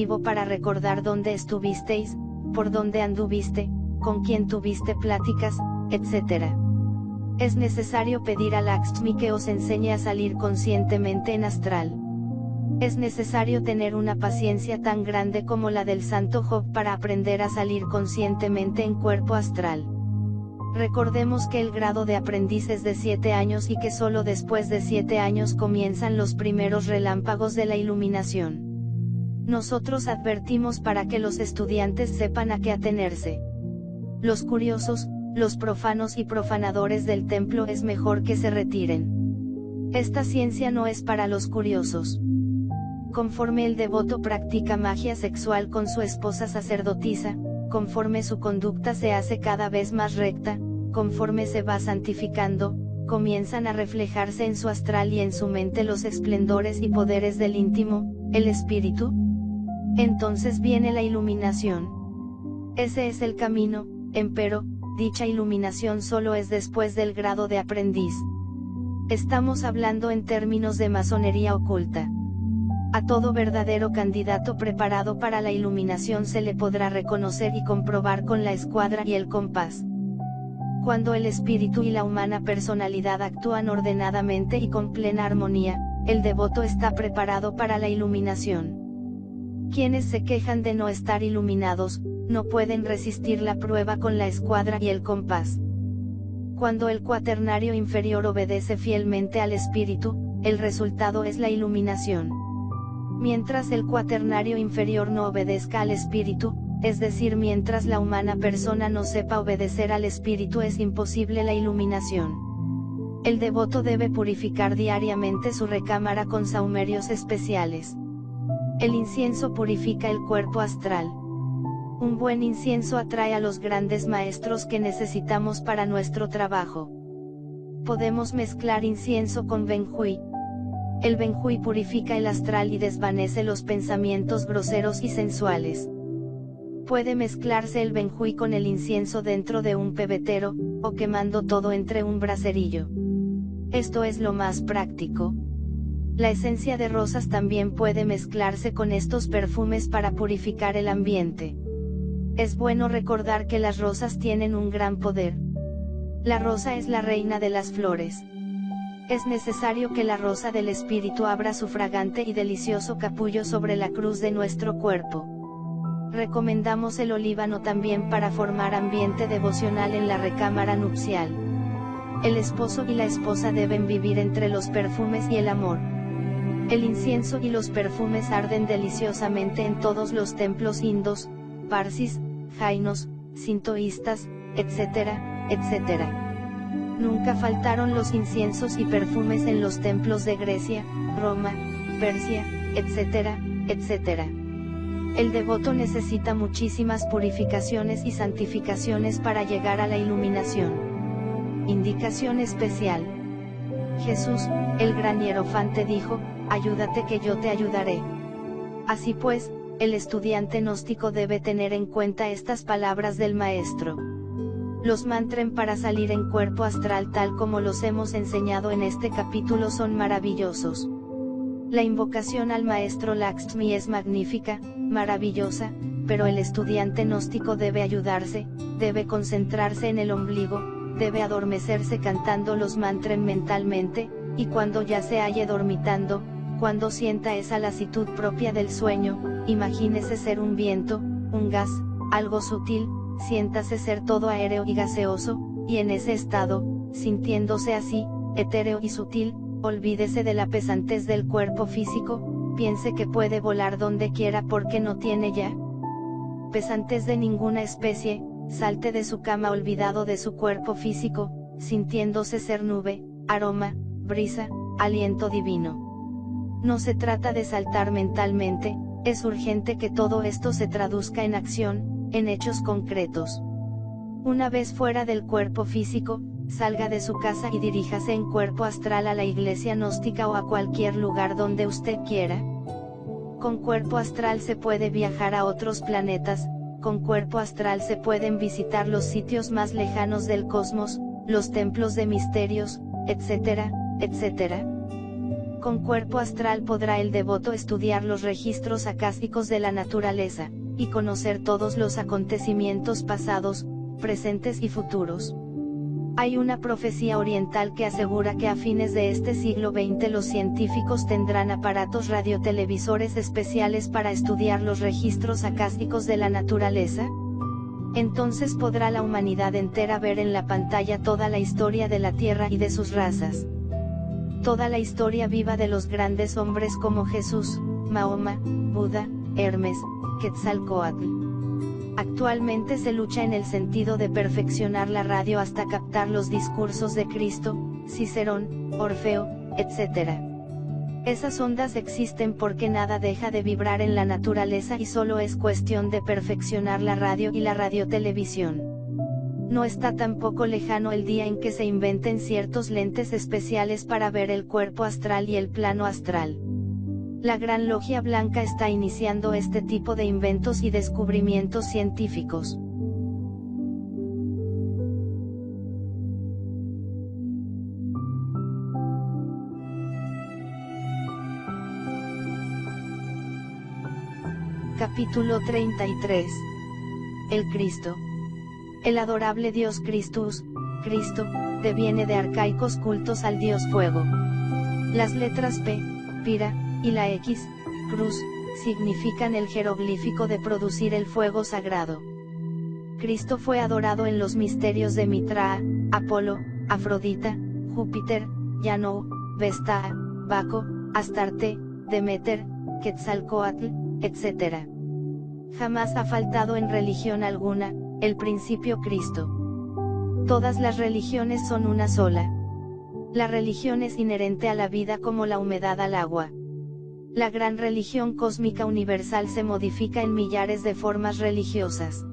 para recordar dónde estuvisteis, por dónde anduviste, con quién tuviste pláticas, etc. Es necesario pedir a Lakshmi que os enseñe a salir conscientemente en astral. Es necesario tener una paciencia tan grande como la del santo Job para aprender a salir conscientemente en cuerpo astral. Recordemos que el grado de aprendiz es de 7 años y que solo después de 7 años comienzan los primeros relámpagos de la iluminación. Nosotros advertimos para que los estudiantes sepan a qué atenerse. Los curiosos, los profanos y profanadores del templo es mejor que se retiren. Esta ciencia no es para los curiosos. Conforme el devoto practica magia sexual con su esposa sacerdotisa, conforme su conducta se hace cada vez más recta, conforme se va santificando, comienzan a reflejarse en su astral y en su mente los esplendores y poderes del íntimo, el espíritu. Entonces viene la iluminación. Ese es el camino, empero, dicha iluminación solo es después del grado de aprendiz. Estamos hablando en términos de masonería oculta. A todo verdadero candidato preparado para la iluminación se le podrá reconocer y comprobar con la escuadra y el compás. Cuando el espíritu y la humana personalidad actúan ordenadamente y con plena armonía, el devoto está preparado para la iluminación. Quienes se quejan de no estar iluminados, no pueden resistir la prueba con la escuadra y el compás. Cuando el cuaternario inferior obedece fielmente al espíritu, el resultado es la iluminación. Mientras el cuaternario inferior no obedezca al espíritu, es decir, mientras la humana persona no sepa obedecer al espíritu, es imposible la iluminación. El devoto debe purificar diariamente su recámara con sahumerios especiales. El incienso purifica el cuerpo astral. Un buen incienso atrae a los grandes maestros que necesitamos para nuestro trabajo. Podemos mezclar incienso con benjuí. El benjuí purifica el astral y desvanece los pensamientos groseros y sensuales. Puede mezclarse el benjuí con el incienso dentro de un pebetero, o quemando todo entre un braserillo. Esto es lo más práctico. La esencia de rosas también puede mezclarse con estos perfumes para purificar el ambiente. Es bueno recordar que las rosas tienen un gran poder. La rosa es la reina de las flores. Es necesario que la rosa del espíritu abra su fragante y delicioso capullo sobre la cruz de nuestro cuerpo. Recomendamos el olíbano también para formar ambiente devocional en la recámara nupcial. El esposo y la esposa deben vivir entre los perfumes y el amor. El incienso y los perfumes arden deliciosamente en todos los templos indos, parsis, jainos, sintoístas, etc., etc. Nunca faltaron los inciensos y perfumes en los templos de Grecia, Roma, Persia, etc., etc. El devoto necesita muchísimas purificaciones y santificaciones para llegar a la iluminación. Indicación especial. Jesús, el gran hierofante, dijo: ayúdate que yo te ayudaré. Así pues, el estudiante gnóstico debe tener en cuenta estas palabras del maestro. Los mantras para salir en cuerpo astral, tal como los hemos enseñado en este capítulo, son maravillosos. La invocación al maestro Lakshmi es magnífica, maravillosa, pero el estudiante gnóstico debe ayudarse, debe concentrarse en el ombligo, debe adormecerse cantando los mantras mentalmente, y cuando ya se halle dormitando, cuando sienta esa lasitud propia del sueño, imagínese ser un viento, un gas, algo sutil, siéntase ser todo aéreo y gaseoso, y en ese estado, sintiéndose así, etéreo y sutil, olvídese de la pesantez del cuerpo físico, piense que puede volar donde quiera porque no tiene ya pesantez de ninguna especie, salte de su cama olvidado de su cuerpo físico, sintiéndose ser nube, aroma, brisa, aliento divino. No se trata de saltar mentalmente, es urgente que todo esto se traduzca en acción, en hechos concretos. Una vez fuera del cuerpo físico, salga de su casa y diríjase en cuerpo astral a la iglesia gnóstica o a cualquier lugar donde usted quiera. Con cuerpo astral se puede viajar a otros planetas, con cuerpo astral se pueden visitar los sitios más lejanos del cosmos, los templos de misterios, etc., etc. Con cuerpo astral podrá el devoto estudiar los registros acásticos de la naturaleza, y conocer todos los acontecimientos pasados, presentes y futuros. Hay una profecía oriental que asegura que a fines de este siglo XX los científicos tendrán aparatos radiotelevisores especiales para estudiar los registros acásticos de la naturaleza. Entonces podrá la humanidad entera ver en la pantalla toda la historia de la Tierra y de sus razas. Toda la historia viva de los grandes hombres como Jesús, Mahoma, Buda, Hermes, Quetzalcóatl. Actualmente se lucha en el sentido de perfeccionar la radio hasta captar los discursos de Cristo, Cicerón, Orfeo, etc. Esas ondas existen porque nada deja de vibrar en la naturaleza y solo es cuestión de perfeccionar la radio y la radiotelevisión. No está tampoco lejano el día en que se inventen ciertos lentes especiales para ver el cuerpo astral y el plano astral. La Gran Logia Blanca está iniciando este tipo de inventos y descubrimientos científicos. Capítulo 33. El Cristo. El adorable Dios Christus, Cristo, deviene de arcaicos cultos al Dios Fuego. Las letras P, Pira, y la X, Cruz, significan el jeroglífico de producir el fuego sagrado. Cristo fue adorado en los misterios de Mitra, Apolo, Afrodita, Júpiter, Yanou, Vesta, Baco, Astarte, Demeter, Quetzalcóatl, etc. Jamás ha faltado en religión alguna el principio Cristo. Todas las religiones son una sola. La religión es inherente a la vida como la humedad al agua. La gran religión cósmica universal se modifica en millares de formas religiosas.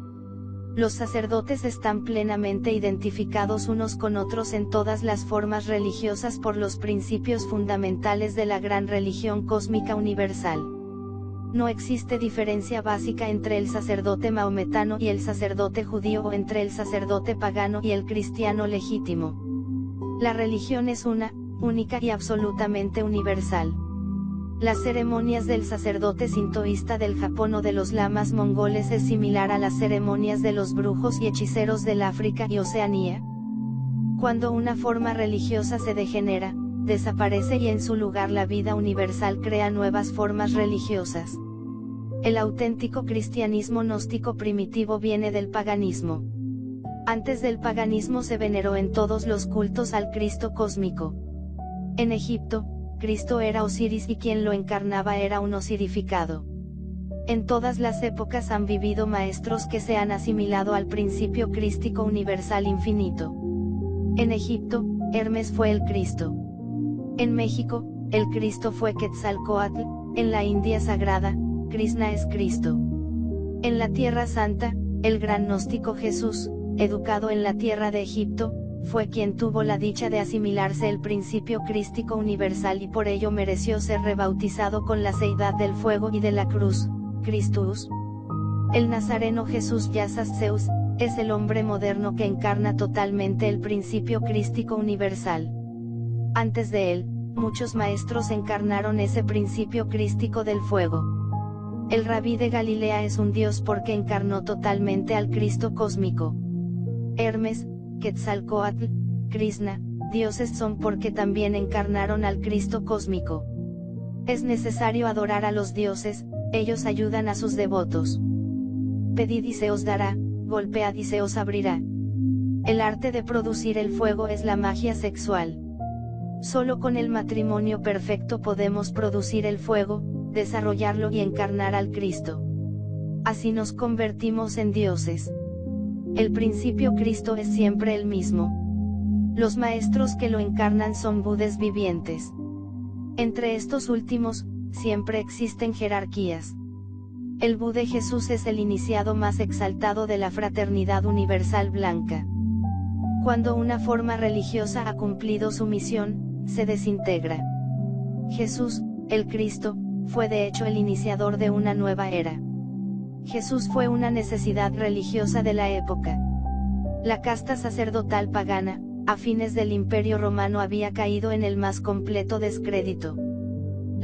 Los sacerdotes están plenamente identificados unos con otros en todas las formas religiosas por los principios fundamentales de la gran religión cósmica universal. No existe diferencia básica entre el sacerdote maometano y el sacerdote judío o entre el sacerdote pagano y el cristiano legítimo. La religión es una, única y absolutamente universal. Las ceremonias del sacerdote sintoísta del Japón o de los lamas mongoles es similar a las ceremonias de los brujos y hechiceros del África y Oceanía. Cuando una forma religiosa se degenera, desaparece y en su lugar la vida universal crea nuevas formas religiosas. El auténtico cristianismo gnóstico primitivo viene del paganismo. Antes del paganismo se veneró en todos los cultos al Cristo cósmico. En Egipto, Cristo era Osiris y quien lo encarnaba era un osirificado. En todas las épocas han vivido maestros que se han asimilado al principio crístico universal infinito. En Egipto, Hermes fue el Cristo. En México, el Cristo fue Quetzalcóatl. En la India sagrada, Krishna es Cristo. En la Tierra Santa, el gran gnóstico Jesús, educado en la tierra de Egipto, fue quien tuvo la dicha de asimilarse el principio crístico universal y por ello mereció ser rebautizado con la seidad del fuego y de la cruz, Christus. El nazareno Jesús Yasas Zeus, es el hombre moderno que encarna totalmente el principio crístico universal. Antes de él, muchos maestros encarnaron ese principio crístico del fuego. El Rabí de Galilea es un dios porque encarnó totalmente al Cristo cósmico. Hermes, Quetzalcóatl, Krishna, dioses son porque también encarnaron al Cristo cósmico. Es necesario adorar a los dioses, ellos ayudan a sus devotos. Pedid y se os dará, golpead y se os abrirá. El arte de producir el fuego es la magia sexual. Solo con el matrimonio perfecto podemos producir el fuego, desarrollarlo y encarnar al Cristo. Así nos convertimos en dioses. El principio Cristo es siempre el mismo. Los maestros que lo encarnan son budes vivientes. Entre estos últimos, siempre existen jerarquías. El Buda Jesús es el iniciado más exaltado de la fraternidad universal blanca. Cuando una forma religiosa ha cumplido su misión, se desintegra. Jesús, el Cristo, fue de hecho el iniciador de una nueva era. Jesús fue una necesidad religiosa de la época. La casta sacerdotal pagana, a fines del Imperio Romano había caído en el más completo descrédito.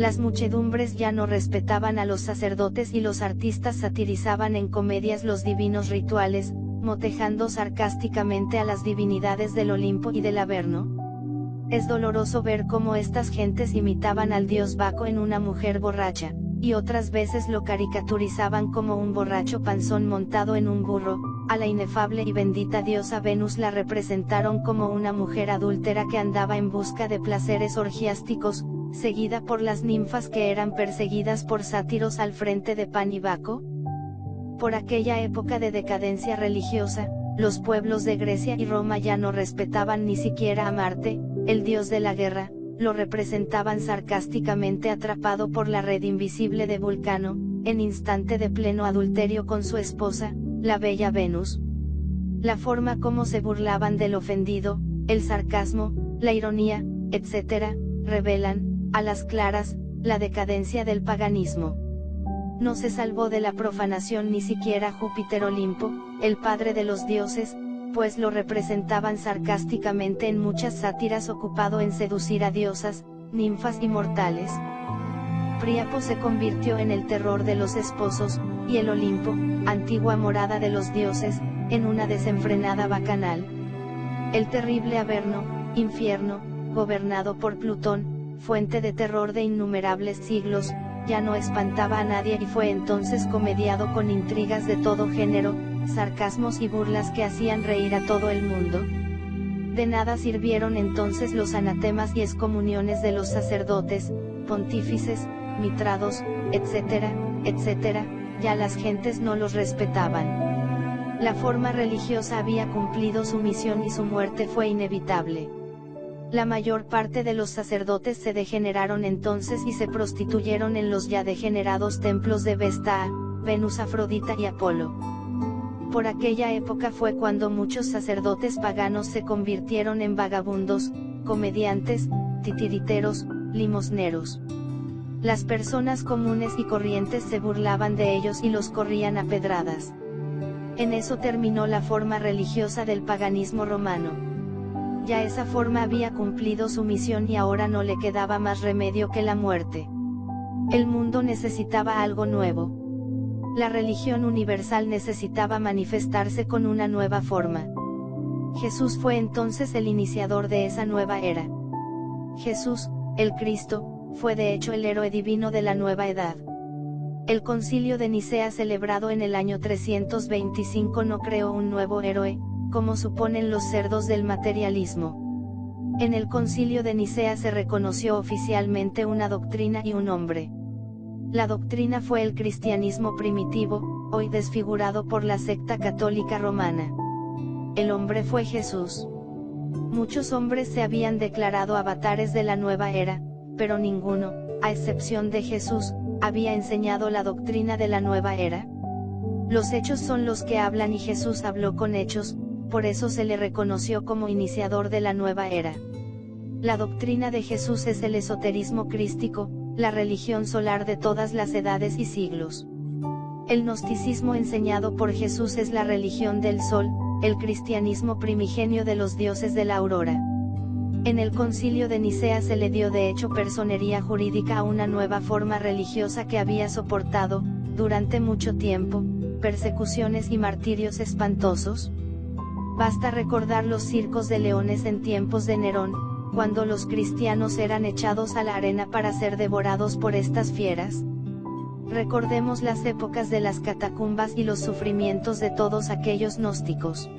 Las muchedumbres ya no respetaban a los sacerdotes y los artistas satirizaban en comedias los divinos rituales, motejando sarcásticamente a las divinidades del Olimpo y del Averno. Es doloroso ver cómo estas gentes imitaban al dios Baco en una mujer borracha, y otras veces lo caricaturizaban como un borracho panzón montado en un burro. A la inefable y bendita diosa Venus la representaron como una mujer adúltera que andaba en busca de placeres orgiásticos, seguida por las ninfas que eran perseguidas por sátiros al frente de Pan y Baco. Por aquella época de decadencia religiosa, los pueblos de Grecia y Roma ya no respetaban ni siquiera a Marte, el dios de la guerra, lo representaban sarcásticamente atrapado por la red invisible de Vulcano, en instante de pleno adulterio con su esposa, la bella Venus. La forma como se burlaban del ofendido, el sarcasmo, la ironía, etc., revelan, a las claras, la decadencia del paganismo. No se salvó de la profanación ni siquiera Júpiter Olimpo, el padre de los dioses, pues lo representaban sarcásticamente en muchas sátiras ocupado en seducir a diosas, ninfas y mortales. Príapo se convirtió en el terror de los esposos, y el Olimpo, antigua morada de los dioses, en una desenfrenada bacanal. El terrible Averno, infierno, gobernado por Plutón, fuente de terror de innumerables siglos, ya no espantaba a nadie y fue entonces comediado con intrigas de todo género, sarcasmos y burlas que hacían reír a todo el mundo. De nada sirvieron entonces los anatemas y excomuniones de los sacerdotes, pontífices, mitrados, etcétera, etcétera, ya las gentes no los respetaban. La forma religiosa había cumplido su misión y su muerte fue inevitable. La mayor parte de los sacerdotes se degeneraron entonces y se prostituyeron en los ya degenerados templos de Vesta, Venus, Afrodita y Apolo. Por aquella época fue cuando muchos sacerdotes paganos se convirtieron en vagabundos, comediantes, titiriteros, limosneros. Las personas comunes y corrientes se burlaban de ellos y los corrían a pedradas. En eso terminó la forma religiosa del paganismo romano. Ya esa forma había cumplido su misión y ahora no le quedaba más remedio que la muerte. El mundo necesitaba algo nuevo. La religión universal necesitaba manifestarse con una nueva forma. Jesús fue entonces el iniciador de esa nueva era. Jesús, el Cristo, fue de hecho el héroe divino de la nueva edad. El concilio de Nicea celebrado en el año 325 no creó un nuevo héroe, como suponen los cerdos del materialismo. En el concilio de Nicea se reconoció oficialmente una doctrina y un hombre. La doctrina fue el cristianismo primitivo, hoy desfigurado por la secta católica romana. El hombre fue Jesús. Muchos hombres se habían declarado avatares de la nueva era, pero ninguno, a excepción de Jesús, había enseñado la doctrina de la nueva era. Los hechos son los que hablan y Jesús habló con hechos, por eso se le reconoció como iniciador de la nueva era. La doctrina de Jesús es el esoterismo crístico, la religión solar de todas las edades y siglos. El gnosticismo enseñado por Jesús es la religión del sol, el cristianismo primigenio de los dioses de la aurora. En el concilio de Nicea se le dio de hecho personería jurídica a una nueva forma religiosa que había soportado, durante mucho tiempo, persecuciones y martirios espantosos. Basta recordar los circos de leones en tiempos de Nerón, cuando los cristianos eran echados a la arena para ser devorados por estas fieras. Recordemos las épocas de las catacumbas y los sufrimientos de todos aquellos gnósticos.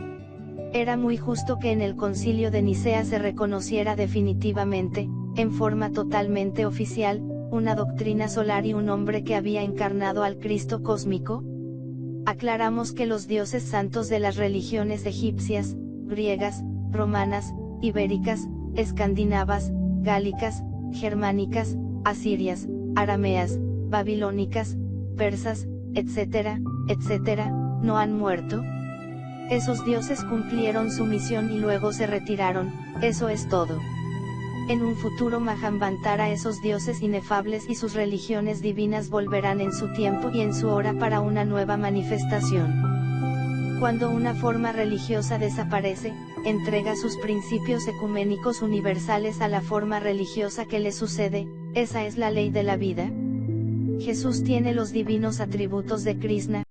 Era muy justo que en el concilio de Nicea se reconociera definitivamente, en forma totalmente oficial, una doctrina solar y un hombre que había encarnado al Cristo cósmico. Aclaramos que los dioses santos de las religiones egipcias, griegas, romanas, ibéricas, escandinavas, gálicas, germánicas, asirias, arameas, babilónicas, persas, etcétera, etcétera, no han muerto. Esos dioses cumplieron su misión y luego se retiraron, eso es todo. En un futuro Mahambantara esos dioses inefables y sus religiones divinas volverán en su tiempo y en su hora para una nueva manifestación. Cuando una forma religiosa desaparece, entrega sus principios ecuménicos universales a la forma religiosa que le sucede, Esa es la ley de la vida. Jesús tiene los divinos atributos de Krishna,